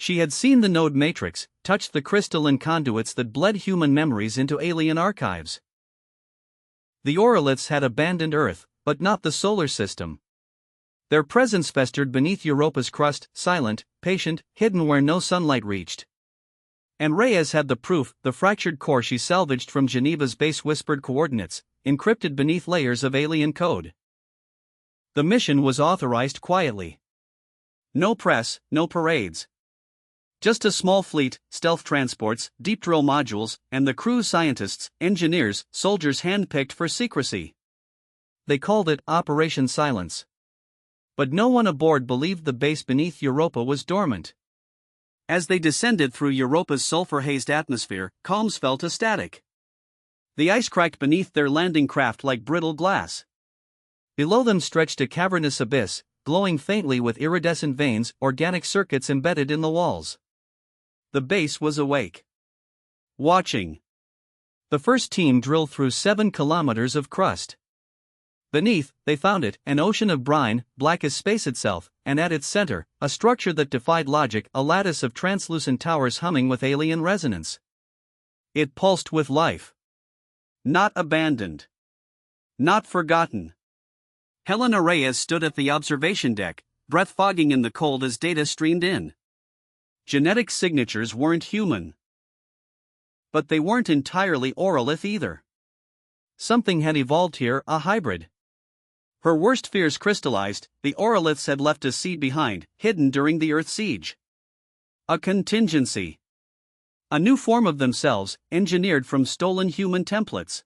She had seen the node matrix, touched the crystalline conduits that bled human memories into alien archives. The Oroliths had abandoned Earth, but not the solar system. Their presence festered beneath Europa's crust, silent, patient, hidden where no sunlight reached. And Reyes had the proof, the fractured core she salvaged from Geneva's base whispered coordinates, encrypted beneath layers of alien code. The mission was authorized quietly. No press, no parades. Just a small fleet, stealth transports, deep drill modules, and the crew's scientists, engineers, soldiers handpicked for secrecy. They called it Operation Silence. But no one aboard believed the base beneath Europa was dormant. As they descended through Europa's sulfur-hazed atmosphere, calms fell to static. The ice cracked beneath their landing craft like brittle glass. Below them stretched a cavernous abyss, glowing faintly with iridescent veins, organic circuits embedded in the walls. The base was awake. Watching. The first team drilled through 7 kilometers of crust. Beneath, they found it, an ocean of brine, black as space itself, and at its center, a structure that defied logic, a lattice of translucent towers humming with alien resonance. It pulsed with life. Not abandoned. Not forgotten. Helena Reyes stood at the observation deck, breath fogging in the cold as data streamed in. Genetic signatures weren't human. But they weren't entirely Orolith either. Something had evolved here, a hybrid. Her worst fears crystallized, the Oroliths had left a seed behind, hidden during the Earth siege. A contingency. A new form of themselves, engineered from stolen human templates.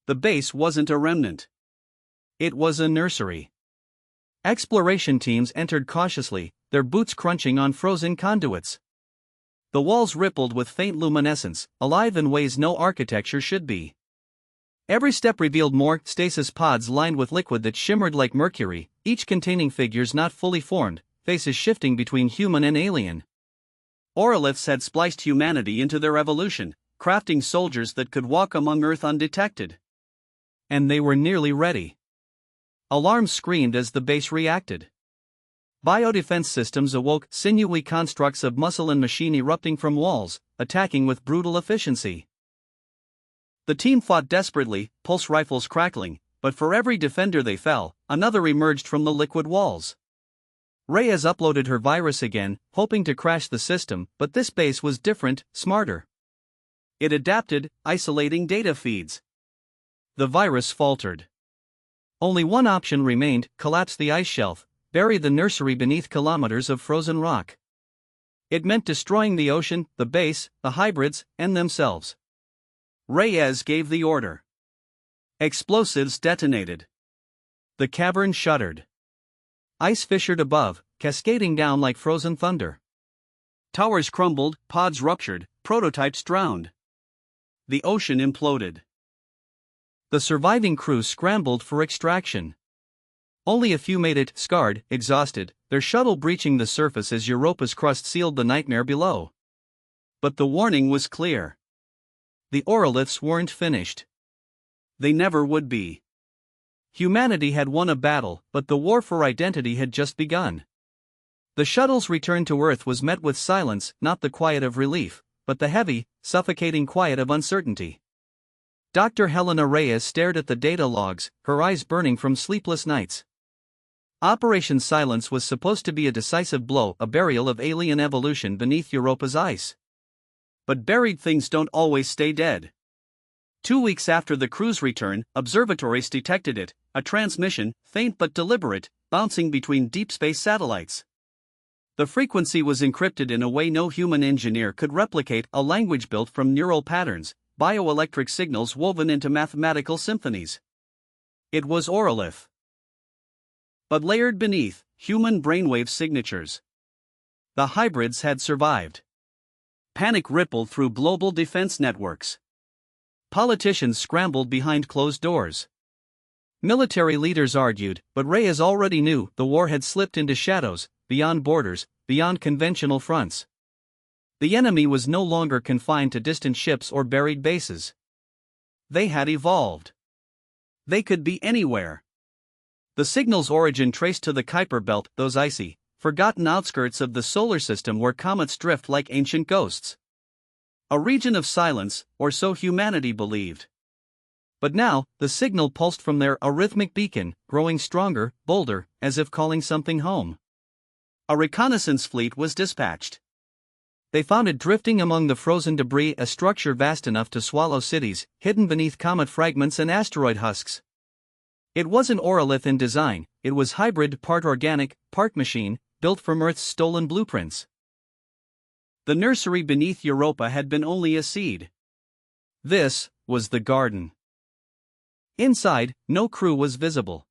The base wasn't a remnant. It was a nursery. Exploration teams entered cautiously, their boots crunching on frozen conduits. The walls rippled with faint luminescence, alive in ways no architecture should be. Every step revealed more stasis pods lined with liquid that shimmered like mercury, each containing figures not fully formed, faces shifting between human and alien. Oroliths had spliced humanity into their evolution, crafting soldiers that could walk among Earth undetected. And they were nearly ready. Alarms screamed as the base reacted. Biodefense systems awoke, sinewy constructs of muscle and machine erupting from walls, attacking with brutal efficiency. The team fought desperately, pulse rifles crackling, but for every defender they fell, another emerged from the liquid walls. Reyes uploaded her virus again, hoping to crash the system, but this base was different, smarter. It adapted, isolating data feeds. The virus faltered. Only one option remained: collapse the ice shelf, bury the nursery beneath kilometers of frozen rock. It meant destroying the ocean, the base, the hybrids, and themselves. Reyes gave the order. Explosives detonated. The cavern shuddered. Ice fissured above, cascading down like frozen thunder. Towers crumbled, pods ruptured, prototypes drowned. The ocean imploded. The surviving crew scrambled for extraction. Only a few made it, scarred, exhausted, their shuttle breaching the surface as Europa's crust sealed the nightmare below. But the warning was clear. The Oroliths weren't finished. They never would be. Humanity had won a battle, but the war for identity had just begun. The shuttle's return to Earth was met with silence, not the quiet of relief, but the heavy, suffocating quiet of uncertainty. Dr. Helena Reyes stared at the data logs, her eyes burning from sleepless nights. Operation Silence was supposed to be a decisive blow, a burial of alien evolution beneath Europa's ice. But buried things don't always stay dead. 2 weeks after the crew's return, observatories detected it, a transmission, faint but deliberate, bouncing between deep space satellites. The frequency was encrypted in a way no human engineer could replicate, a language built from neural patterns, bioelectric signals woven into mathematical symphonies. It was Orolith. But layered beneath, human brainwave signatures. The hybrids had survived. Panic rippled through global defense networks. Politicians scrambled behind closed doors. Military leaders argued, but Reyes already knew the war had slipped into shadows, beyond borders, beyond conventional fronts. The enemy was no longer confined to distant ships or buried bases. They had evolved. They could be anywhere. The signal's origin traced to the Kuiper Belt, those icy, forgotten outskirts of the solar system where comets drift like ancient ghosts. A region of silence, or so humanity believed. But now, the signal pulsed from their arrhythmic beacon, growing stronger, bolder, as if calling something home. A reconnaissance fleet was dispatched. They found it drifting among the frozen debris, a structure vast enough to swallow cities, hidden beneath comet fragments and asteroid husks. It wasn't Orolith in design, it was hybrid, part organic, part machine, built from Earth's stolen blueprints. The nursery beneath Europa had been only a seed. This was the garden. Inside, no crew was visible.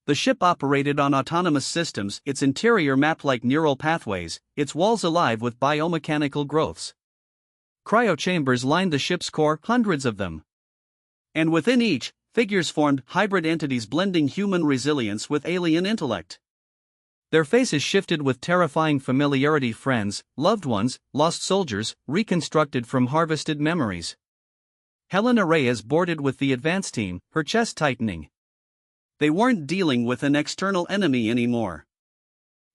The ship operated on autonomous systems, its interior mapped like neural pathways, its walls alive with biomechanical growths. Cryochambers lined the ship's core, hundreds of them. And within each, figures formed, hybrid entities blending human resilience with alien intellect. Their faces shifted with terrifying familiarity: friends, loved ones, lost soldiers, reconstructed from harvested memories. Helena Reyes boarded with the advance team, her chest tightening. They weren't dealing with an external enemy anymore.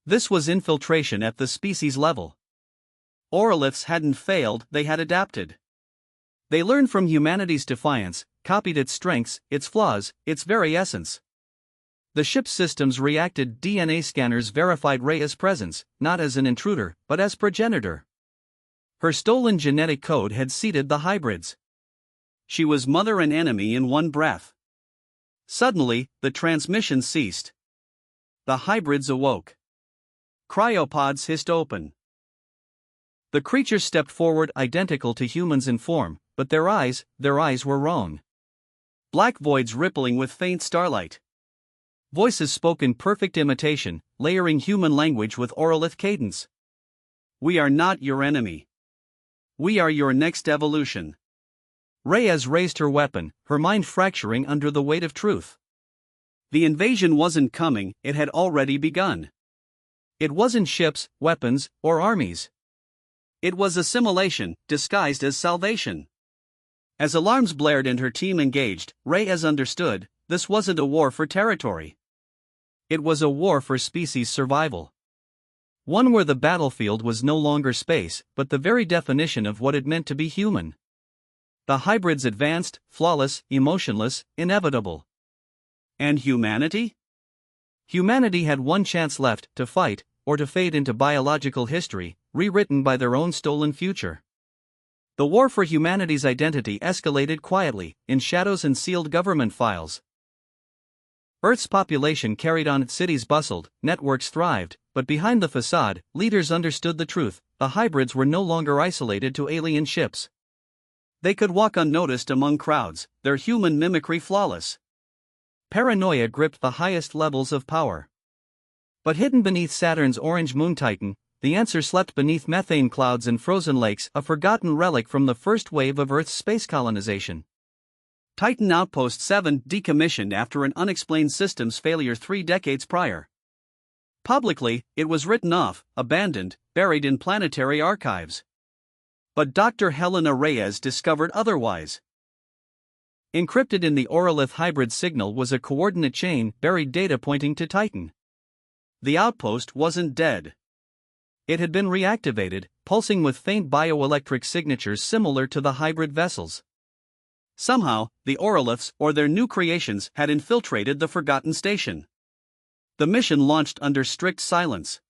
This was infiltration at the species level. Oroliths hadn't failed, they had adapted. They learned from humanity's defiance, copied its strengths, its flaws, its very essence. The ship's systems reacted. DNA scanners verified Reyes' presence, not as an intruder, but as progenitor. Her stolen genetic code had seeded the hybrids. She was mother and enemy in one breath. Suddenly, the transmission ceased. The hybrids awoke. Cryopods hissed open. The creatures stepped forward, identical to humans in form, but their eyes were wrong. Black voids rippling with faint starlight. Voices spoke in perfect imitation, layering human language with Orolith cadence. "We are not your enemy. We are your next evolution." Reyes raised her weapon, her mind fracturing under the weight of truth. The invasion wasn't coming, it had already begun. It wasn't ships, weapons, or armies. It was assimilation, disguised as salvation. As alarms blared and her team engaged, Reyes understood, this wasn't a war for territory. It was a war for species survival. One where the battlefield was no longer space, but the very definition of what it meant to be human. The hybrids advanced, flawless, emotionless, inevitable. And humanity? Humanity had one chance left: to fight, or to fade into biological history, rewritten by their own stolen future. The war for humanity's identity escalated quietly, in shadows and sealed government files. Earth's population carried on, cities bustled, networks thrived, but behind the facade, leaders understood the truth: the hybrids were no longer isolated to alien ships. They could walk unnoticed among crowds, their human mimicry flawless. Paranoia gripped the highest levels of power. But hidden beneath Saturn's orange moon Titan, the answer slept beneath methane clouds and frozen lakes, a forgotten relic from the first wave of Earth's space colonization. Titan Outpost 7 decommissioned after an unexplained systems failure 3 decades prior. Publicly, it was written off, abandoned, buried in planetary archives. But Dr. Helena Reyes discovered otherwise. Encrypted in the Orolith hybrid signal was a coordinate chain, buried data pointing to Titan. The outpost wasn't dead. It had been reactivated, pulsing with faint bioelectric signatures similar to the hybrid vessels. Somehow, the Oroliths, or their new creations, had infiltrated the forgotten station. The mission launched under strict silence.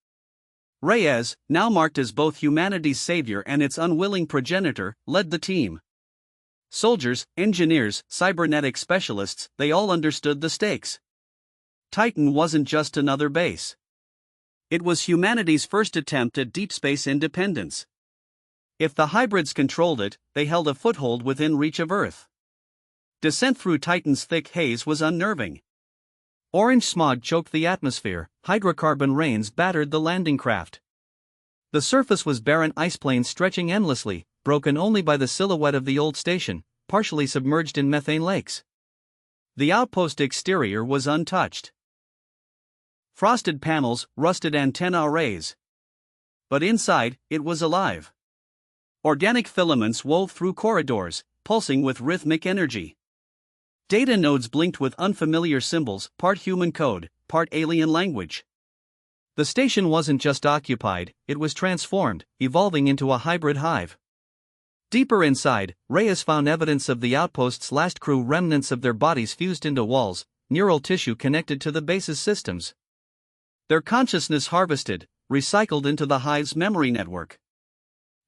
Reyes, now marked as both humanity's savior and its unwilling progenitor, led the team. Soldiers, engineers, cybernetic specialists, they all understood the stakes. Titan wasn't just another base. It was humanity's first attempt at deep space independence. If the hybrids controlled it, they held a foothold within reach of Earth. Descent through Titan's thick haze was unnerving. Orange smog choked the atmosphere, hydrocarbon rains battered the landing craft. The surface was barren, ice plains stretching endlessly, broken only by the silhouette of the old station, partially submerged in methane lakes. The outpost exterior was untouched. Frosted panels, rusted antenna arrays. But inside, it was alive. Organic filaments wove through corridors, pulsing with rhythmic energy. Data nodes blinked with unfamiliar symbols, part human code, part alien language. The station wasn't just occupied, it was transformed, evolving into a hybrid hive. Deeper inside, Reyes found evidence of the outpost's last crew, remnants of their bodies fused into walls, neural tissue connected to the base's systems. Their consciousness harvested, recycled into the hive's memory network.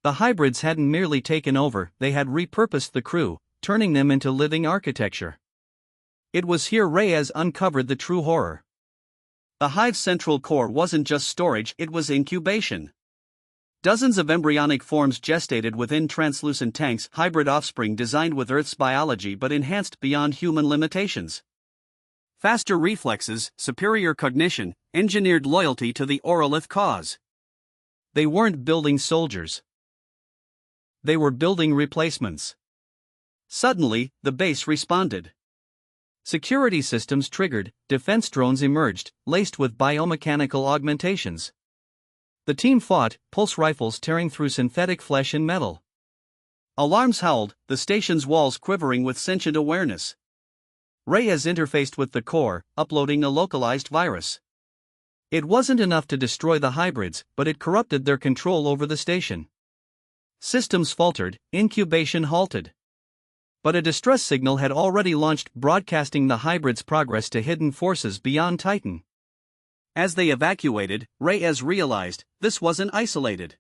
The hybrids hadn't merely taken over, they had repurposed the crew, turning them into living architecture. It was here Reyes uncovered the true horror. The hive's central core wasn't just storage, it was incubation. Dozens of embryonic forms gestated within translucent tanks, hybrid offspring designed with Earth's biology but enhanced beyond human limitations. Faster reflexes, superior cognition, engineered loyalty to the Orolith cause. They weren't building soldiers. They were building replacements. Suddenly, the base responded. Security systems triggered, defense drones emerged, laced with biomechanical augmentations. The team fought, pulse rifles tearing through synthetic flesh and metal. Alarms howled, the station's walls quivering with sentient awareness. Reyes interfaced with the core, uploading a localized virus. It wasn't enough to destroy the hybrids, but it corrupted their control over the station. Systems faltered, incubation halted. But a distress signal had already launched, broadcasting the hybrids' progress to hidden forces beyond Titan. As they evacuated, Reyes realized this wasn't isolated.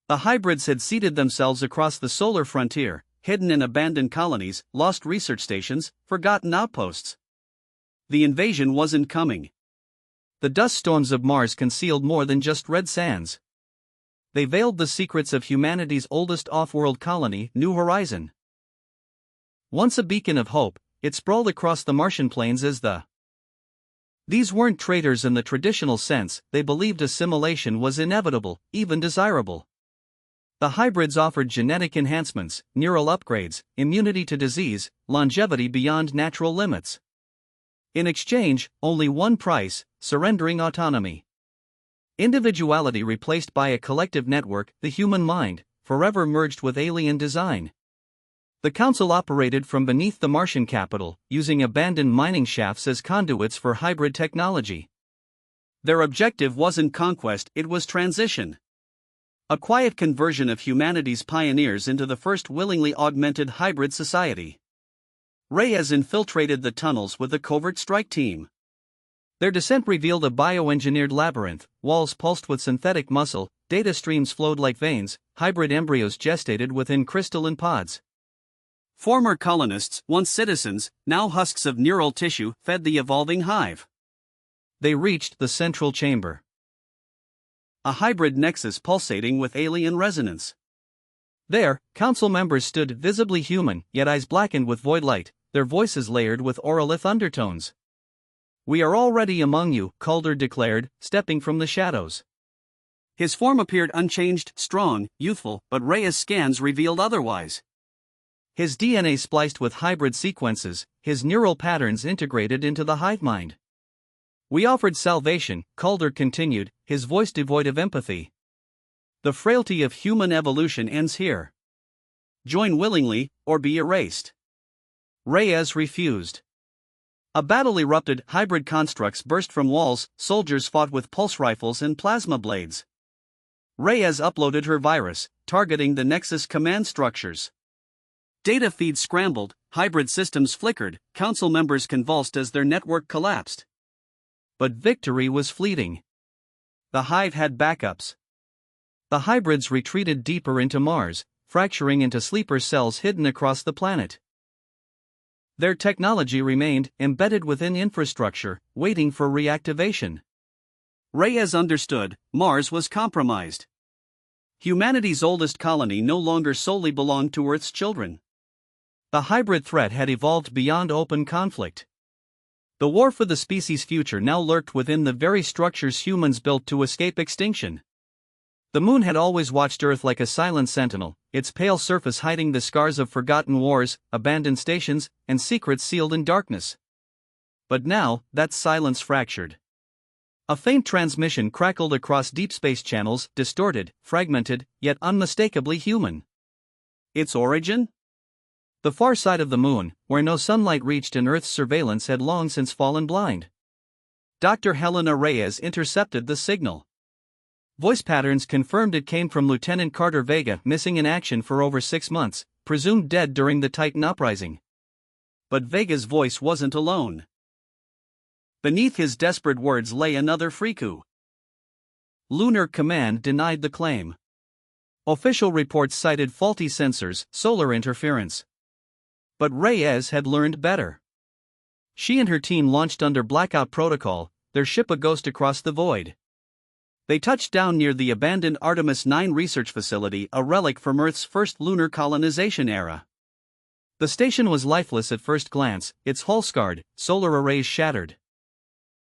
The hybrids had seeded themselves across the solar frontier, hidden in abandoned colonies, lost research stations, forgotten outposts. The invasion wasn't coming. The dust storms of Mars concealed more than just red sands. They veiled the secrets of humanity's oldest off-world colony, New Horizon. Once a beacon of hope, it sprawled across the Martian plains as the. These weren't traitors in the traditional sense, they believed assimilation was inevitable, even desirable. The hybrids offered genetic enhancements, neural upgrades, immunity to disease, longevity beyond natural limits. In exchange, only one price: surrendering autonomy. Individuality replaced by a collective network, the human mind, forever merged with alien design. The Council operated from beneath the Martian capital, using abandoned mining shafts as conduits for hybrid technology. Their objective wasn't conquest, it was transition. A quiet conversion of humanity's pioneers into the first willingly augmented hybrid society. Reyes infiltrated the tunnels with a covert strike team. Their descent revealed a bioengineered labyrinth, walls pulsed with synthetic muscle, data streams flowed like veins, hybrid embryos gestated within crystalline pods. Former colonists, once citizens, now husks of neural tissue, fed the evolving hive. They reached the central chamber. A hybrid nexus pulsating with alien resonance. There, council members stood visibly human, yet eyes blackened with void light, their voices layered with Orolith undertones. "We are already among you," Calder declared, stepping from the shadows. His form appeared unchanged, strong, youthful, but Reyes' scans revealed otherwise. His DNA spliced with hybrid sequences, his neural patterns integrated into the hive mind. "We offered salvation," Calder continued, his voice devoid of empathy. "The frailty of human evolution ends here. Join willingly, or be erased." Reyes refused. A battle erupted, hybrid constructs burst from walls, soldiers fought with pulse rifles and plasma blades. Reyes uploaded her virus, targeting the Nexus command structures. Data feeds scrambled, hybrid systems flickered, council members convulsed as their network collapsed. But victory was fleeting. The hive had backups. The hybrids retreated deeper into Mars, fracturing into sleeper cells hidden across the planet. Their technology remained embedded within infrastructure, waiting for reactivation. Reyes understood, Mars was compromised. Humanity's oldest colony no longer solely belonged to Earth's children. The hybrid threat had evolved beyond open conflict. The war for the species' future now lurked within the very structures humans built to escape extinction. The moon had always watched Earth like a silent sentinel, its pale surface hiding the scars of forgotten wars, abandoned stations, and secrets sealed in darkness. But now, that silence fractured. A faint transmission crackled across deep space channels, distorted, fragmented, yet unmistakably human. Its origin? The far side of the moon, where no sunlight reached and Earth's surveillance had long since fallen blind. Dr. Helena Reyes intercepted the signal. Voice patterns confirmed it came from Lieutenant Carter Vega, missing in action for over 6 months, presumed dead during the Titan uprising. But Vega's voice wasn't alone. Beneath his desperate words lay another freaku. Lunar Command denied the claim. Official reports cited faulty sensors, solar interference. But Reyes had learned better. She and her team launched under blackout protocol, their ship a ghost across the void. They touched down near the abandoned Artemis 9 research facility, a relic from Earth's first lunar colonization era. The station was lifeless at first glance, its hull scarred, solar arrays shattered.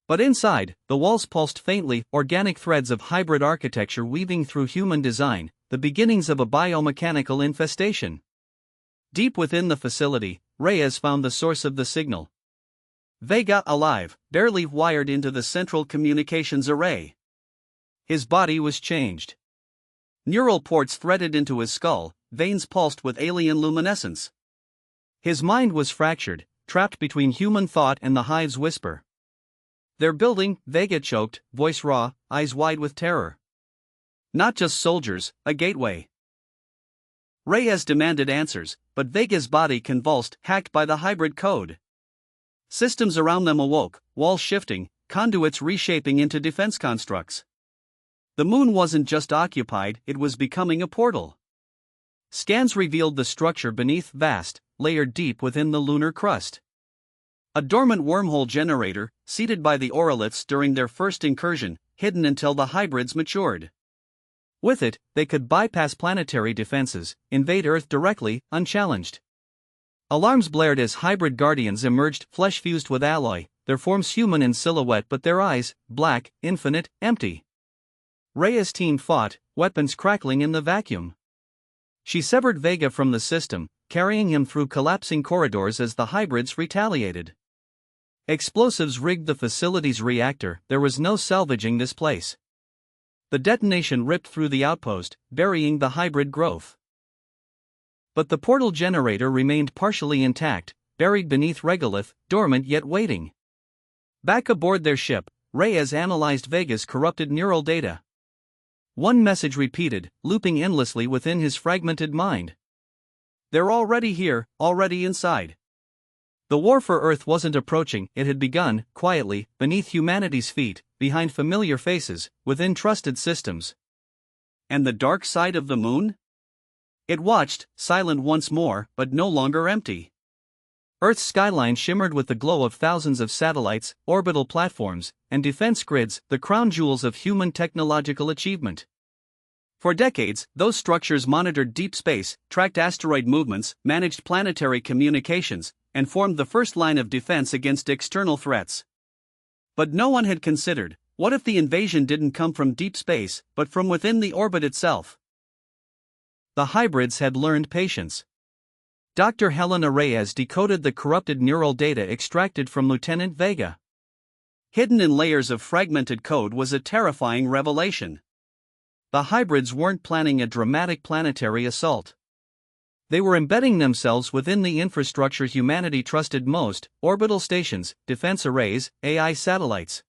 But inside, the walls pulsed faintly, organic threads of hybrid architecture weaving through human design, the beginnings of a biomechanical infestation. Deep within the facility, Reyes found the source of the signal. Vega alive, barely wired into the central communications array. His body was changed. Neural ports threaded into his skull, veins pulsed with alien luminescence. His mind was fractured, trapped between human thought and the hive's whisper. "They're building," Vega choked, voice raw, eyes wide with terror. "Not just soldiers, a gateway." Reyes demanded answers, but Vega's body convulsed, hacked by the hybrid code. Systems around them awoke, walls shifting, conduits reshaping into defense constructs. The moon wasn't just occupied, it was becoming a portal. Scans revealed the structure beneath, vast, layered deep within the lunar crust. A dormant wormhole generator, seated by the Oroliths during their first incursion, hidden until the hybrids matured. With it, they could bypass planetary defenses, invade Earth directly, unchallenged. Alarms blared as hybrid guardians emerged, flesh fused with alloy, their forms human in silhouette but their eyes, black, infinite, empty. Reyes' team fought, weapons crackling in the vacuum. She severed Vega from the system, carrying him through collapsing corridors as the hybrids retaliated. Explosives rigged the facility's reactor, there was no salvaging this place. The detonation ripped through the outpost, burying the hybrid growth. But the portal generator remained partially intact, buried beneath regolith, dormant yet waiting. Back aboard their ship, Reyes analyzed Vega's corrupted neural data. One message repeated, looping endlessly within his fragmented mind. "They're already here, already inside." The war for Earth wasn't approaching, it had begun, quietly, beneath humanity's feet, behind familiar faces, within trusted systems. And the dark side of the moon? It watched, silent once more, but no longer empty. Earth's skyline shimmered with the glow of thousands of satellites, orbital platforms, and defense grids, the crown jewels of human technological achievement. For decades, those structures monitored deep space, tracked asteroid movements, managed planetary communications, and formed the first line of defense against external threats. But no one had considered, what if the invasion didn't come from deep space, but from within the orbit itself? The hybrids had learned patience. Dr. Helena Reyes decoded the corrupted neural data extracted from Lieutenant Vega. Hidden in layers of fragmented code was a terrifying revelation. The hybrids weren't planning a dramatic planetary assault. They were embedding themselves within the infrastructure humanity trusted most: orbital stations, defense arrays, AI satellites.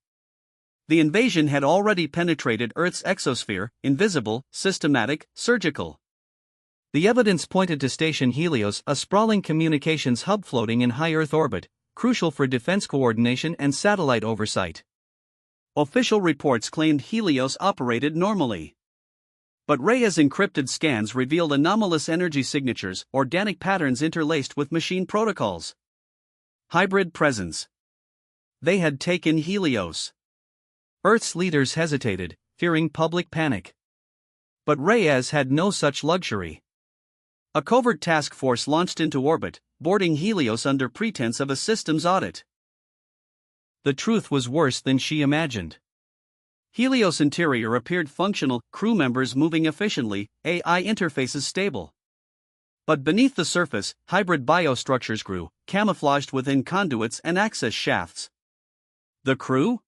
The invasion had already penetrated Earth's exosphere, invisible, systematic, surgical. The evidence pointed to Station Helios, a sprawling communications hub floating in high Earth orbit, crucial for defense coordination and satellite oversight. Official reports claimed Helios operated normally. But Reyes' encrypted scans revealed anomalous energy signatures, organic patterns interlaced with machine protocols. Hybrid presence. They had taken Helios. Earth's leaders hesitated, fearing public panic. But Reyes had no such luxury. A covert task force launched into orbit, boarding Helios under pretense of a systems audit. The truth was worse than she imagined. Helios' interior appeared functional, crew members moving efficiently, AI interfaces stable. But beneath the surface, hybrid biostructures grew, camouflaged within conduits and access shafts. The crew?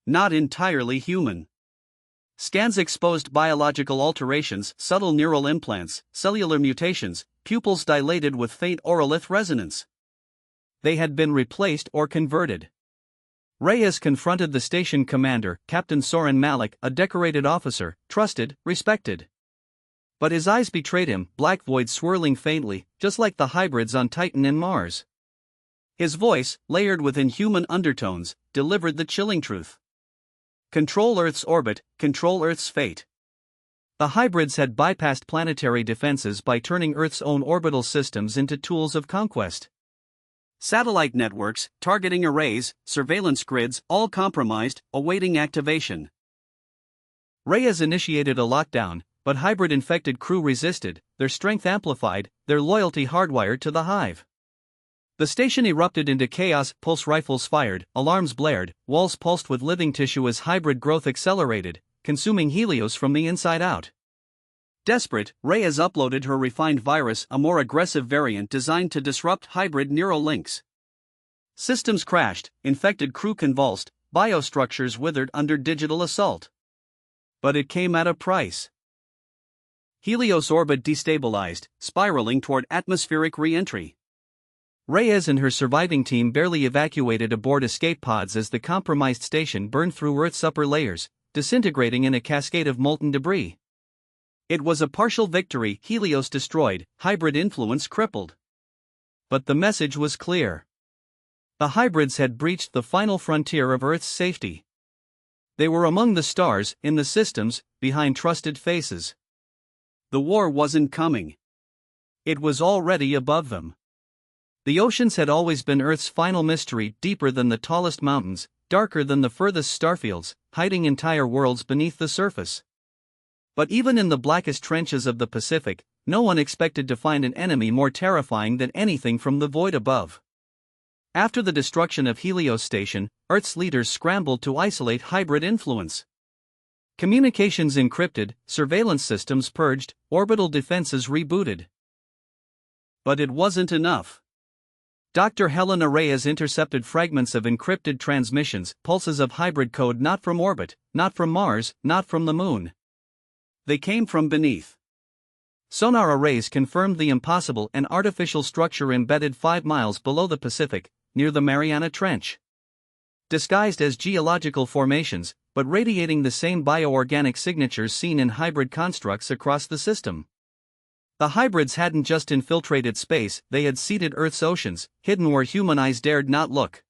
Not entirely human. Scans exposed biological alterations, subtle neural implants, cellular mutations, pupils dilated with faint orolith resonance. They had been replaced or converted. Reyes confronted the station commander, Captain Soren Malik, a decorated officer, trusted, respected. But his eyes betrayed him, black voids swirling faintly, just like the hybrids on Titan and Mars. His voice, layered with inhuman undertones, delivered the chilling truth. Control Earth's orbit, control Earth's fate. The hybrids had bypassed planetary defenses by turning Earth's own orbital systems into tools of conquest. Satellite networks, targeting arrays, surveillance grids, all compromised, awaiting activation. Reyes initiated a lockdown, but hybrid-infected crew resisted, their strength amplified, their loyalty hardwired to the hive. The station erupted into chaos, pulse rifles fired, alarms blared, walls pulsed with living tissue as hybrid growth accelerated, consuming Helios from the inside out. Desperate, Reyes uploaded her refined virus, a more aggressive variant designed to disrupt hybrid neural links. Systems crashed, infected crew convulsed, biostructures withered under digital assault. But it came at a price. Helios orbit destabilized, spiraling toward atmospheric re-entry. Reyes and her surviving team barely evacuated aboard escape pods as the compromised station burned through Earth's upper layers, disintegrating in a cascade of molten debris. It was a partial victory, Helios destroyed, hybrid influence crippled. But the message was clear. The hybrids had breached the final frontier of Earth's safety. They were among the stars, in the systems, behind trusted faces. The war wasn't coming. It was already above them. The oceans had always been Earth's final mystery, deeper than the tallest mountains, darker than the furthest starfields, hiding entire worlds beneath the surface. But even in the blackest trenches of the Pacific, no one expected to find an enemy more terrifying than anything from the void above. After the destruction of Helios Station, Earth's leaders scrambled to isolate hybrid influence. Communications encrypted, surveillance systems purged, orbital defenses rebooted. But it wasn't enough. Dr. Helena Reyes intercepted fragments of encrypted transmissions, pulses of hybrid code not from orbit, not from Mars, not from the Moon. They came from beneath. Sonar arrays confirmed the impossible, an artificial structure embedded 5 miles below the Pacific, near the Mariana Trench. Disguised as geological formations, but radiating the same bioorganic signatures seen in hybrid constructs across the system. The hybrids hadn't just infiltrated space, they had seeded Earth's oceans, hidden where human eyes dared not look.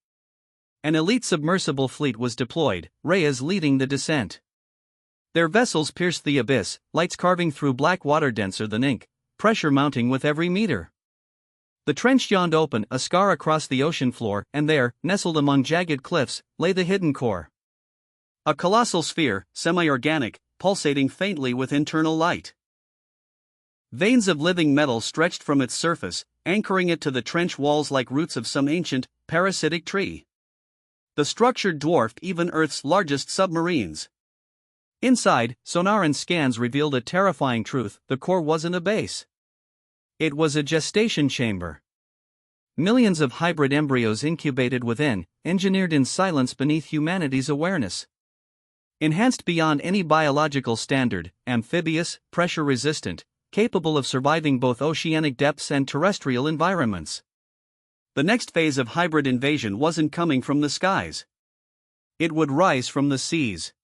An elite submersible fleet was deployed, Reyes leading the descent. Their vessels pierced the abyss, lights carving through black water denser than ink, pressure mounting with every meter. The trench yawned open, a scar across the ocean floor, and there, nestled among jagged cliffs, lay the hidden core. A colossal sphere, semi-organic, pulsating faintly with internal light. Veins of living metal stretched from its surface, anchoring it to the trench walls like roots of some ancient, parasitic tree. The structure dwarfed even Earth's largest submarines. Inside, sonar and scans revealed a terrifying truth: the core wasn't a base. It was a gestation chamber. Millions of hybrid embryos incubated within, engineered in silence beneath humanity's awareness. Enhanced beyond any biological standard, amphibious, pressure-resistant, capable of surviving both oceanic depths and terrestrial environments. The next phase of hybrid invasion wasn't coming from the skies. It would rise from the seas.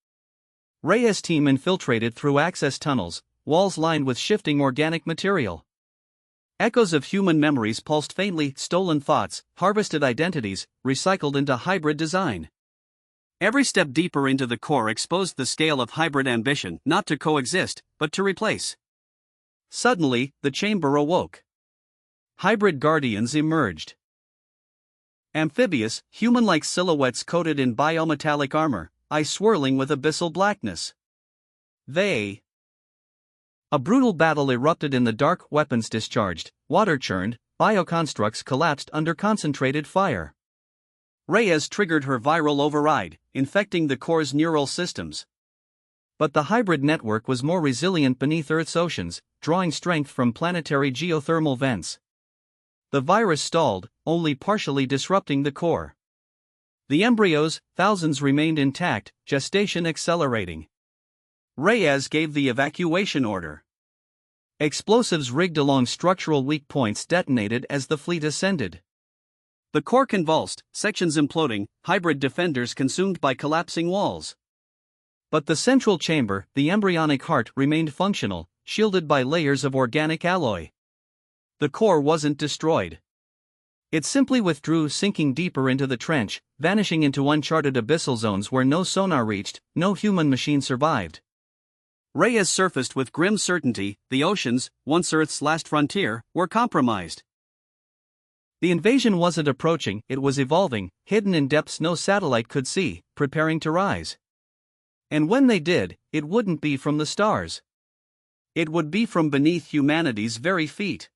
Reyes' team infiltrated through access tunnels, walls lined with shifting organic material. Echoes of human memories pulsed faintly, stolen thoughts, harvested identities, recycled into hybrid design. Every step deeper into the core exposed the scale of hybrid ambition, not to coexist, but to replace. Suddenly, the chamber awoke. Hybrid guardians emerged. Amphibious, human-like silhouettes coated in biometallic armor, eyes swirling with abyssal blackness. A brutal battle erupted in the dark, weapons discharged, water churned, bioconstructs collapsed under concentrated fire. Reyes triggered her viral override, infecting the core's neural systems. But the hybrid network was more resilient beneath Earth's oceans, drawing strength from planetary geothermal vents. The virus stalled, only partially disrupting the core. The embryos, thousands, remained intact, gestation accelerating. Reyes gave the evacuation order. Explosives rigged along structural weak points detonated as the fleet ascended. The core convulsed, sections imploding, hybrid defenders consumed by collapsing walls. But the central chamber, the embryonic heart, remained functional, shielded by layers of organic alloy. The core wasn't destroyed. It simply withdrew, sinking deeper into the trench, vanishing into uncharted abyssal zones where no sonar reached, no human machine survived. Reyes surfaced with grim certainty: the oceans, once Earth's last frontier, were compromised. The invasion wasn't approaching, it was evolving, hidden in depths no satellite could see, preparing to rise. And when they did, it wouldn't be from the stars. It would be from beneath humanity's very feet.